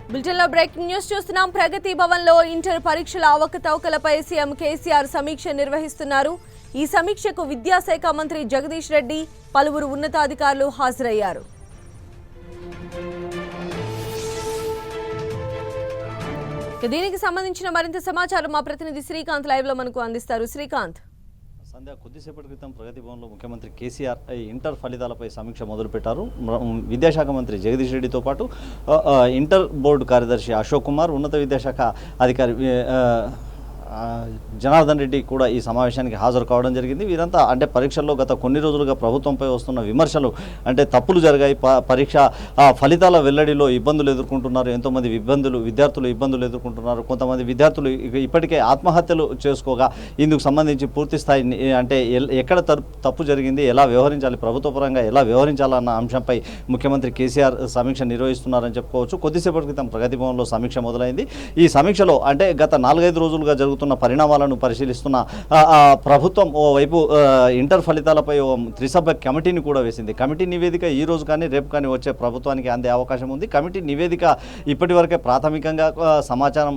బులెటిన్లో breaking news చూస్తున్నాం. ప్రగతి భవన్లో ఇంటర్ పరీక్షల అవకతవకలపై సీఎం కేసీఆర్ సమీక్ష నిర్వహిస్తున్నారు. ఈ సమీక్షకు విద్యాశాఖ మంత్రి జగదీష్ రెడ్డి, పలువురు ఉన్నతాధికారులు హాజరయ్యారు. దీనికి సంబంధించిన మరింత సమాచారం మా ప్రతినిధి శ్రీకాంత్ లైవ్ లో మనకు అందిస్తారు. శ్రీకాంత్, సంధ్య కొద్దిసేపటి క్రితం ప్రగతి భవన్లో ముఖ్యమంత్రి కేసీఆర్ ఇంటర్ ఫలితాలపై సమీక్ష మొదలుపెట్టారు. విద్యాశాఖ మంత్రి జగదీష్ రెడ్డితో పాటు ఇంటర్ బోర్డు కార్యదర్శి అశోక్ కుమార్, ఉన్నత విద్యాశాఖ అధికారి జనార్దన్ రెడ్డి కూడా ఈ సమావేశానికి హాజరు కావడం జరిగింది. వీరంతా అంటే పరీక్షల్లో గత కొన్ని రోజులుగా ప్రభుత్వంపై వస్తున్న విమర్శలు, అంటే తప్పులు జరిగాయి, పరీక్ష ఫలితాల వెల్లడిలో ఇబ్బందులు ఎదుర్కొంటున్నారు, ఎంతోమంది విద్యార్థులు ఇబ్బందులు ఎదుర్కొంటున్నారు, కొంతమంది విద్యార్థులు ఇప్పటికే ఆత్మహత్యలు చేసుకోగా ఇందుకు సంబంధించి పూర్తి స్థాయి అంటే ఎక్కడ తప్పు జరిగింది, ఎలా వ్యవహరించాలి, ప్రభుత్వ పరంగా ఎలా వ్యవహరించాలన్న అంశంపై ముఖ్యమంత్రి కేసీఆర్ సమీక్ష నిర్వహిస్తున్నారని చెప్పుకోవచ్చు. కొద్దిసేపటి క్రితం ప్రగతి భవన్లో సమీక్ష మొదలైంది. ఈ సమీక్షలో అంటే గత 4-5 రోజులుగా జరుగుతున్న పరిణామాలను పరిశీలిస్తున్న ప్రభుత్వం ఓవైపు ఇంటర్ ఫలితాలపై త్రిసభ్య కమిటీని కూడా వేసింది. కమిటీ నివేదిక ఈ రోజు కానీ రేపు కానీ వచ్చే ప్రభుత్వానికి అందే అవకాశం ఉంది. కమిటీ నివేదిక ఇప్పటివరకే ప్రాథమికంగా సమాచారం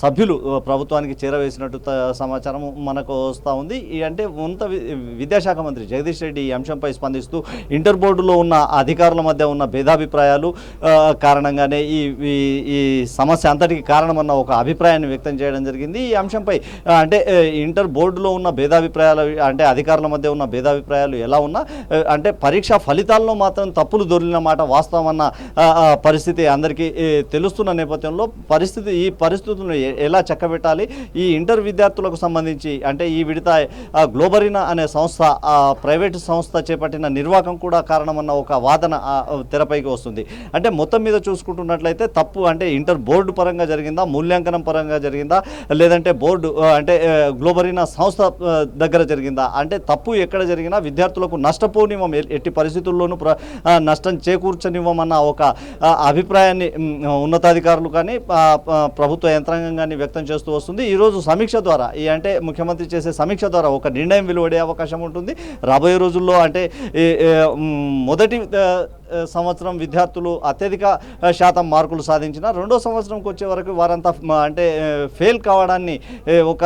సభ్యులు ప్రభుత్వానికి చేరవేసినట్టు సమాచారం మనకు వస్తూ ఉంది. అంటే ఉన్నత విద్యాశాఖ మంత్రి జగదీష్ రెడ్డి ఈ అంశంపై స్పందిస్తూ ఇంటర్ బోర్డులో ఉన్న అధికారుల మధ్య ఉన్న భేదాభిప్రాయాలు కారణంగానే ఈ సమస్య అంతటికి కారణమన్న ఒక అభిప్రాయాన్ని వ్యక్తం చేయడం జరిగింది. ఈ అంశంపై అంటే ఇంటర్ బోర్డులో ఉన్న భేదాభిప్రాయాలు, అంటే అధికారుల మధ్య ఉన్న భేదాభిప్రాయాలు ఎలా ఉన్నా అంటే పరీక్షా ఫలితాల్లో మాత్రం తప్పులు దొరికిన మాట వాస్తవం అన్న పరిస్థితి అందరికీ తెలుస్తున్న నేపథ్యంలో ఈ పరిస్థితులను ఎలా చక్కబెట్టాలి, ఈ ఇంటర్ విద్యార్థులకు సంబంధించి అంటే ఈ విడత గ్లోబరీనా అనే సంస్థ, ప్రైవేటు సంస్థ చేపట్టిన నిర్వాహకం కూడా కారణమన్న ఒక వాదన తెరపైకి వస్తుంది. అంటే మొత్తం మీద చూసుకుంటున్నట్లయితే తప్పు అంటే ఇంటర్ బోర్డు పరంగా జరిగిందా, మూల్యాంకనం పరంగా జరిగిందా, లేదంటే బోర్డు అంటే గ్లోబరీనా సంస్థ దగ్గర జరిగిందా, అంటే తప్పు ఎక్కడ జరిగినా విద్యార్థులకు నష్టపోనివ్వం, ఎట్టి పరిస్థితుల్లోనూ నష్టం చేకూర్చనివ్వమన్న ఒక అభిప్రాయాన్ని ఉన్నతాధికారులు కానీ ప్రభుత్వ యంత్రాంగం కానీ వ్యక్తం చేస్తూ వస్తుంది. ఈరోజు సమీక్ష ద్వారా అంటే ముఖ్యమంత్రి చేసే సమీక్ష ద్వారా ఒక నిర్ణయం వెలువడే అవకాశం ఉంటుంది. రాబోయే రోజుల్లో అంటే మొదటి సంవత్సరం విద్యార్థులు అత్యధిక శాతం మార్కులు సాధించిన, రెండో సంవత్సరంకి వచ్చే వరకు వారంతా అంటే ఫెయిల్ కావడాన్ని ఒక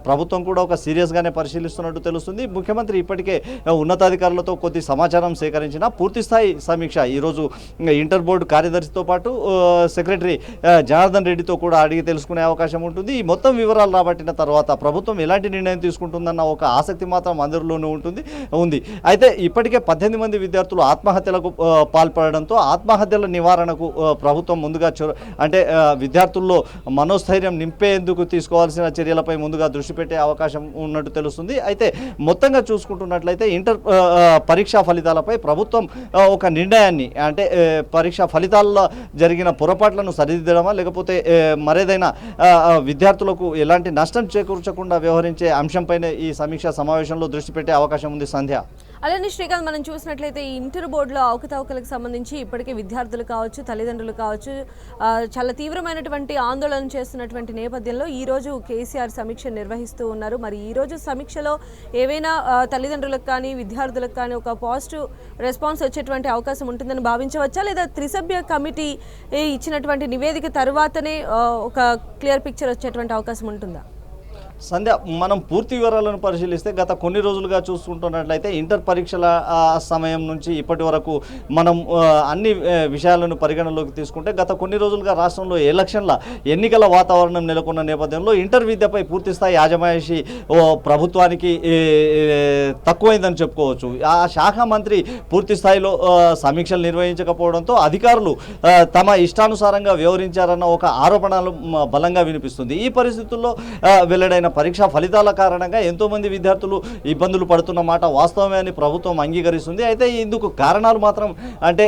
ప్రభుత్వం కూడా ఒక సీరియస్గానే పరిశీలిస్తున్నట్టు తెలుస్తుంది. ముఖ్యమంత్రి ఇప్పటికే ఉన్నతాధికారులతో కొద్ది సమాచారం సేకరించిన పూర్తిస్థాయి సమీక్ష ఈరోజు ఇంటర్ బోర్డు కార్యదర్శితో పాటు సెక్రటరీ జనార్దన్ రెడ్డితో కూడా అడిగి తెలుసుకునే అవకాశం ఉంటుంది. ఈ మొత్తం వివరాలు రాబట్టిన తర్వాత ప్రభుత్వం ఎలాంటి నిర్ణయం తీసుకుంటుందన్న ఒక ఆసక్తి మాత్రం అందరిలోనూ ఉంది. అయితే ఇప్పటికే 18 మంది విద్యార్థులు ఆత్మహత్యలకు పాల్పడడంతో ఆత్మహత్యల నివారణకు ప్రభుత్వం ముందుగా అంటే విద్యార్థుల్లో మనోస్థైర్యం నింపేందుకు తీసుకోవాల్సిన చర్యలపై ముందుగా దృష్టి పెట్టే అవకాశం ఉన్నట్టు తెలుస్తుంది. అయితే మొత్తంగా చూసుకుంటున్నట్లయితే ఇంటర్ పరీక్షా ఫలితాలపై ప్రభుత్వం ఒక నిర్ణయాన్ని అంటే పరీక్షా ఫలితాల్లో జరిగిన పొరపాట్లను సరిదిద్దడమా, లేకపోతే మరేదైనా విద్యార్థులకు ఎలాంటి నష్టం చేకూర్చకుండా వ్యవహరించే అంశంపైనే ఈ సమీక్షా సమావేశంలో దృష్టి పెట్టే అవకాశం ఉంది. సంధ్య, అలానే శ్రీకాంత్, మనం చూసినట్లయితే ఈ ఇంటర్ బోర్డులో అవకతవకలకు సంబంధించి ఇప్పటికే విద్యార్థులు కావచ్చు, తల్లిదండ్రులు కావచ్చు, చాలా తీవ్రమైనటువంటి ఆందోళన చేస్తున్నటువంటి నేపథ్యంలో ఈరోజు కేసీఆర్ సమీక్ష నిర్వహిస్తూ ఉన్నారు. మరి ఈరోజు సమీక్షలో ఏవైనా తల్లిదండ్రులకు కానీ విద్యార్థులకు కానీ ఒక పాజిటివ్ రెస్పాన్స్ వచ్చేటువంటి అవకాశం ఉంటుందని భావించవచ్చా, లేదా త్రిసభ్య కమిటీ ఇచ్చినటువంటి నివేదిక తర్వాతనే ఒక క్లియర్ పిక్చర్ వచ్చేటువంటి అవకాశం ఉంటుందా? సంధ్య, మనం పూర్తి వివరాలను పరిశీలిస్తే గత కొన్ని రోజులుగా చూసుకుంటున్నట్లయితే ఇంటర్ పరీక్షల సమయం నుంచి ఇప్పటి వరకు మనం అన్ని విషయాలను పరిగణలోకి తీసుకుంటే గత కొన్ని రోజులుగా రాష్ట్రంలో ఎన్నికల వాతావరణం నెలకొన్న నేపథ్యంలో ఇంటర్ విద్యపై పూర్తిస్థాయి యాజమాయిషి ప్రభుత్వానికి తక్కువైందని చెప్పుకోవచ్చు. ఆ శాఖ మంత్రి పూర్తి స్థాయిలో సమీక్షలు నిర్వహించకపోవడంతో అధికారులు తమ ఇష్టానుసారంగా వ్యవహరించారన్న ఒక ఆరోపణలు బలంగా వినిపిస్తుంది. ఈ పరిస్థితుల్లో వెల్లడైన పరీక్షా ఫలితాల కారణంగా ఎంతోమంది విద్యార్థులు ఇబ్బందులు పడుతున్న మాట వాస్తవమే అని ప్రభుత్వం అంగీకరిస్తుంది. అయితే ఇందుకు కారణాలు మాత్రం అంటే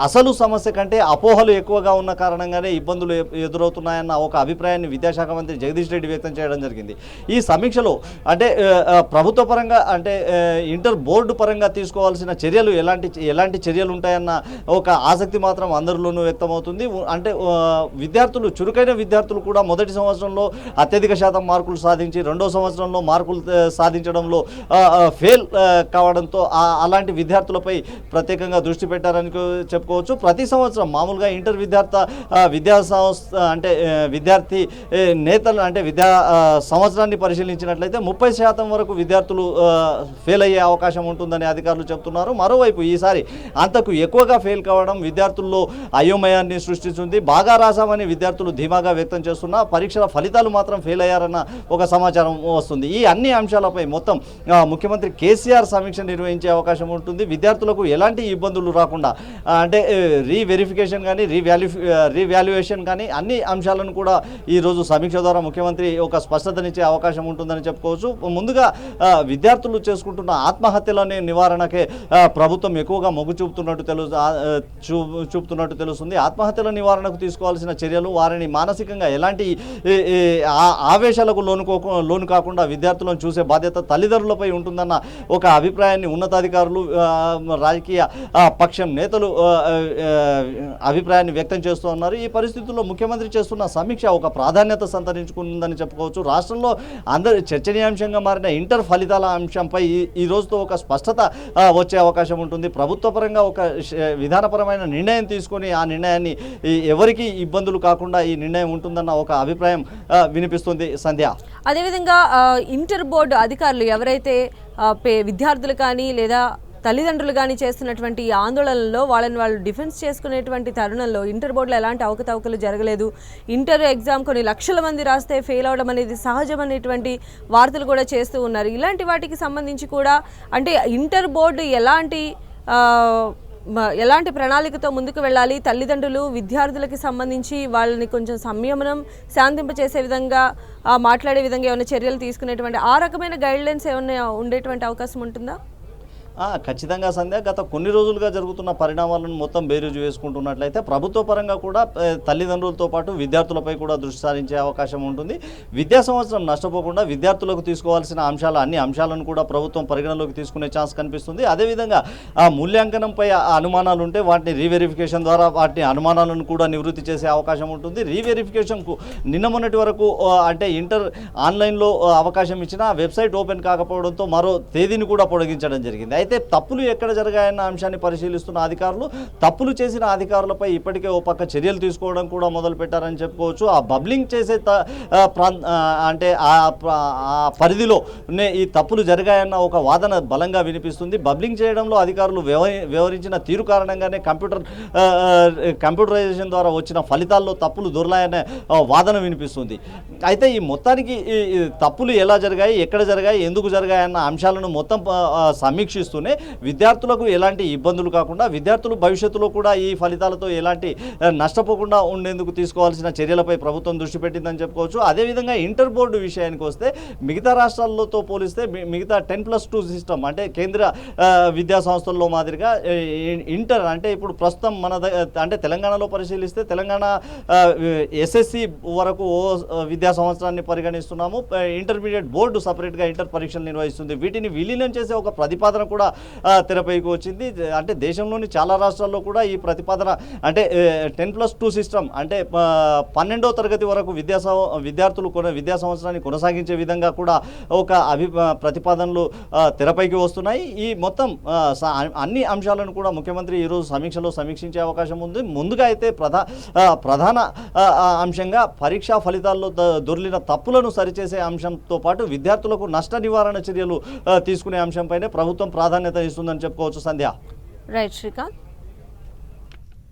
అసలు సమస్య కంటే అపోహలు ఎక్కువగా ఉన్న కారణంగానే ఇబ్బందులు ఎదురవుతున్నాయన్న ఒక అభిప్రాయాన్ని విద్యాశాఖ మంత్రి జగదీష్ రెడ్డి వ్యక్తం చేయడం జరిగింది. ఈ సమీక్షలో అంటే ప్రభుత్వ పరంగా అంటే ఇంటర్ బోర్డు పరంగా తీసుకోవాల్సిన చర్యలు ఎలాంటి చర్యలు ఉంటాయన్న ఒక ఆసక్తి మాత్రం అందరిలోనూ వ్యక్తమవుతుంది. అంటే చురుకైన విద్యార్థులు కూడా మొదటి సంవత్సరంలో అత్యధిక శాతం శాతం మార్కులు సాధించి రెండో సంవత్సరంలో మార్కులు సాధించడంలో ఫెయిల్ కావడంతో అలాంటి విద్యార్థులపై ప్రత్యేకంగా దృష్టి పెట్టారని చెప్పుకోవచ్చు. ప్రతి సంవత్సరం మామూలుగా ఇంటర్ విద్యా సంస్థ అంటే విద్యార్థి నేతలు అంటే సంవత్సరాన్ని పరిశీలించినట్లయితే 30% వరకు విద్యార్థులు ఫెయిల్ అయ్యే అవకాశం ఉంటుందని అధికారులు చెప్తున్నారు. మరోవైపు ఈసారి అంతకు ఎక్కువగా ఫెయిల్ కావడం విద్యార్థుల్లో అయోమయాన్ని సృష్టిస్తుంది. బాగా రాసామని విద్యార్థులు ధీమాగా వ్యక్తం చేస్తున్నా పరీక్షల ఫలితాలు మాత్రం ఫెయిల్ అయ్యారన్న ఒక సమాచారం వస్తుంది. ఈ అన్ని అంశాలపై మొత్తం ముఖ్యమంత్రి కేసీఆర్ సమీక్ష నిర్వహించే అవకాశం ఉంటుంది. విద్యార్థులకు ఎలాంటి ఇబ్బందులు రాకుండా అంటే రీవెరిఫికేషన్ కానీ రీవాల్యుయేషన్ కానీ అన్ని అంశాలను కూడా ఈరోజు సమీక్ష ద్వారా ముఖ్యమంత్రి ఒక స్పష్టతనిచ్చే అవకాశం ఉంటుందని చెప్పుకోవచ్చు. ముందుగా విద్యార్థులు చేసుకుంటున్న ఆత్మహత్యలని నివారణకే ప్రభుత్వం ఎక్కువగా మొగ్గు చూపుతున్నట్టు తెలుస్తుంది. ఆత్మహత్యల నివారణకు తీసుకోవాల్సిన చర్యలు వారిని మానసికంగా ఎలాంటి ఆవేశాలకు లోను కాకుండా విద్యార్థులను చూసే బాధ్యత తల్లిదండ్రులపై ఉంటుందన్న ఒక అభిప్రాయాన్ని ఉన్నతాధికారులు రాజకీయ పక్షం నేతలు అభిప్రాయాన్ని వ్యక్తం చేస్తూ ఉన్నారు. ఈ పరిస్థితుల్లో ముఖ్యమంత్రి చేస్తున్న సమీక్ష ఒక ప్రాధాన్యత సంతరించుకుందని చెప్పుకోవచ్చు. రాష్ట్రంలో అందరి చర్చనీయాంశంగా మారిన ఇంటర్ ఫలితాల అంశంపై ఈ రోజుతో ఒక స్పష్టత వచ్చే అవకాశం ఉంటుంది. ప్రభుత్వ పరంగా ఒక విధానపరమైన నిర్ణయం తీసుకొని ఆ నిర్ణయాన్ని ఎవరికి ఇబ్బందులు కాకుండా ఈ నిర్ణయం ఉంటుందన్న ఒక అభిప్రాయం వినిపిస్తుంది. సంధ్య, అదేవిధంగా ఇంటర్ బోర్డు అధికారులు ఎవరైతే విద్యార్థులు కానీ లేదా తల్లిదండ్రులు కానీ చేస్తున్నటువంటి ఈ ఆందోళనలో వాళ్ళు డిఫెన్స్ చేసుకునేటువంటి తరుణంలో ఇంటర్ బోర్డులో ఎలాంటి అవకతవకలు జరగలేదు, ఇంటర్ ఎగ్జామ్ కొన్ని లక్షల మంది రాస్తే ఫెయిల్ అవడం అనేది సహజమనేటువంటి వార్తలు కూడా చేస్తూ ఉన్నారు. ఇలాంటి వాటికి సంబంధించి కూడా అంటే ఇంటర్ బోర్డు ఎలాంటి ప్రణాళికతో ముందుకు వెళ్ళాలి, తల్లిదండ్రులు విద్యార్థులకి సంబంధించి వాళ్ళని కొంచెం సంయమనం శాంతింపచేసే విధంగా మాట్లాడే విధంగా ఏమైనా చర్యలు తీసుకునేటువంటి ఆ రకమైన గైడ్లైన్స్ ఏమైనా ఉండేటువంటి అవకాశం ఉంటుందా? ఖచ్చితంగా సంధ్య, గత కొన్ని రోజులుగా జరుగుతున్న పరిణామాలను మొత్తం బేరీజు వేసుకుంటున్నట్లయితే ప్రభుత్వ పరంగా కూడా తల్లిదండ్రులతో పాటు విద్యార్థులపై కూడా దృష్టి సారించే అవకాశం ఉంటుంది. విద్యా సంవత్సరం నష్టపోకుండా విద్యార్థులకు తీసుకోవాల్సిన అన్ని అంశాలను కూడా ప్రభుత్వం పరిగణలోకి తీసుకునే ఛాన్స్ కనిపిస్తుంది. అదేవిధంగా మూల్యాంకనంపై అనుమానాలు ఉంటే వాటిని రీవెరిఫికేషన్ ద్వారా వాటి అనుమానాలను కూడా నివృత్తి చేసే అవకాశం ఉంటుంది. రీవెరిఫికేషన్కు నిన్న మొన్నటి వరకు అంటే ఇంటర్ ఆన్లైన్లో అవకాశం ఇచ్చినా వెబ్సైట్ ఓపెన్ కాకపోవడంతో మరో తేదీని కూడా పొడిగించడం జరిగింది. అయితే తప్పులు ఎక్కడ జరిగాయన్న అంశాన్ని పరిశీలిస్తున్న అధికారులు తప్పులు చేసిన అధికారులపై ఇప్పటికే ఓ పక్క చర్యలు తీసుకోవడం కూడా మొదలు పెట్టారని చెప్పుకోవచ్చు. ఆ బబ్లింగ్ చేసే అంటే ఆ పరిధిలోనే ఈ తప్పులు జరిగాయన్న ఒక వాదన బలంగా వినిపిస్తుంది. బబ్లింగ్ చేయడంలో అధికారులు వ్యవహరించిన తీరు కారణంగానే కంప్యూటరైజేషన్ ద్వారా వచ్చిన ఫలితాల్లో తప్పులు దొరలాయనే వాదన వినిపిస్తుంది. అయితే ఈ మొత్తానికి ఈ తప్పులు ఎలా జరిగాయి, ఎక్కడ జరిగాయి, ఎందుకు జరిగాయన్న అంశాలను మొత్తం సమీక్షిస్తూనే విద్యార్థులకు ఎలాంటి ఇబ్బందులు కాకుండా విద్యార్థులు భవిష్యత్తులో కూడా ఈ ఫలితాలతో ఎలాంటి నష్టపోకుండా ఉండేందుకు తీసుకోవాల్సిన చర్యలపై ప్రభుత్వం దృష్టి పెట్టిందని చెప్పుకోవచ్చు. అదేవిధంగా ఇంటర్ బోర్డు విషయానికి వస్తే మిగతా రాష్ట్రాలతో పోలిస్తే మిగతా 10+2 సిస్టమ్ అంటే కేంద్ర విద్యా సంస్థల్లో మాదిరిగా ఇంటర్ అంటే ఇప్పుడు ప్రస్తుతం అంటే తెలంగాణలో పరిశీలిస్తే తెలంగాణ SSC వరకు విద్యా సంవత్సరాన్ని పరిగణిస్తున్నాము. ఇంటర్మీడియట్ బోర్డు సపరేట్గా ఇంటర్ పరీక్షలు నిర్వహిస్తుంది. వీటిని విలీనం చేసే ఒక ప్రతిపాదన కూడా తెరపైకి వచ్చింది. అంటే దేశంలోని చాలా రాష్ట్రాల్లో కూడా ఈ ప్రతిపాదన అంటే 10+2 సిస్టమ్ అంటే 12వ తరగతి వరకు విద్యార్థులు విద్యా సంవత్సరాన్ని కొనసాగించే విధంగా కూడా ఒక ప్రతిపాదనలు తెరపైకి వస్తున్నాయి. ఈ మొత్తం అన్ని అంశాలను కూడా ముఖ్యమంత్రి ఈరోజు సమీక్షలో సమీక్షించే అవకాశం ఉంది. ముందుగా అయితే ప్రధాన అంశంగా పరీక్షా ఫలితాల్లో దొర్లిన తప్పులను సరిచేసే అంశంతో పాటు విద్యార్థులకు నష్ట నివారణ చర్యలు తీసుకునే అంశంపైనే ప్రభుత్వం ప్రాధాన్యత ఇస్తుందని చెప్పుకోవచ్చు. సంధ్య, రైట్ శ్రీకాంత్.